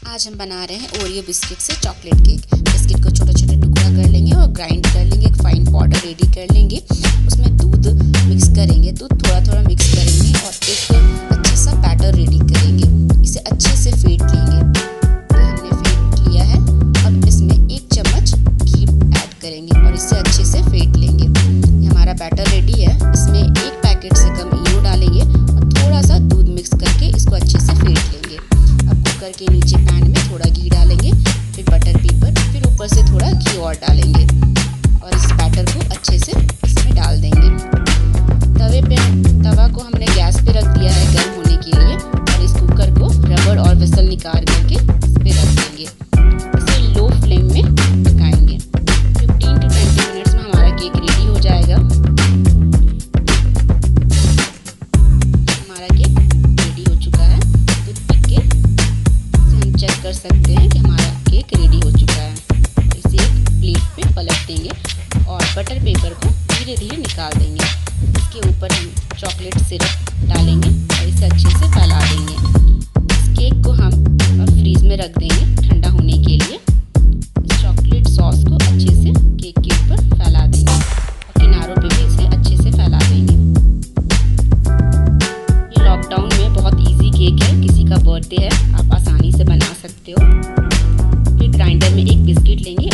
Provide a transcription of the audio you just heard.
आज हम बना रहे हैं ओरियो बिस्किट से चॉकलेट केक। बिस्किट को छोटे छोटे टुकड़ा कर लेंगे और ग्राइंड कर लेंगे। एक फाइन पाउडर रेडी कर लेंगे। उसमें दूध मिक्स करेंगे, दूध थोड़ा थोड़ा मिक्स करेंगे और एक अच्छा सा बैटर रेडी करेंगे। इसे अच्छे से फेंट लेंगे। हमने फेंट लिया है। अब इसमें 1 चम्मच घी ऐड करेंगे और इसे अच्छे से फेंट लेंगे। ये हमारा बैटर रेडी है। इसमें 1 पैकेट से कम इनो डालेंगे और थोड़ा सा दूध मिक्स करके इसको अच्छे से फेंट लेंगे। अब कुकर के नीचे पैन में थोड़ा घी डालेंगे, फिर बटर पेपर, फिर ऊपर से थोड़ा घी और डालेंगे और इस बैटर को अच्छे से इसमें डाल देंगे। तवा को हमने गैस पे रख दिया है गर्म होने के लिए और इस कुकर को रबड़ और विसल निकाल करके इस पे रख देंगे। इसे लो फ्लेम में पकाएंगे। 15 to 20 मिनट्स में हमारा केक रेडी हो जाएगा। हमारा केक रेडी हो चुका है। टूथपिक के हम चेक कर सकते हैं कि हमारा केक रेडी हो चुका है। इसे एक प्लेट पे पलट देंगे और बटर पेपर को धीरे धीरे निकाल देंगे। इसके ऊपर हम चॉकलेट सिरप डालेंगे और इसे अच्छे से फैला देंगे। इस केक को हम फ्रीज में रख देंगे ठंडा होने के लिए। इस चॉकलेट सॉस को अच्छे से केक के ऊपर फैला देंगे और किनारों पे भी इसे अच्छे से फैला देंगे। ये लॉकडाउन में बहुत इजी केक है। किसी का बर्थडे है, आप आसानी से बना सकते हो। फिर ग्राइंडर में एक बिस्किट लेंगे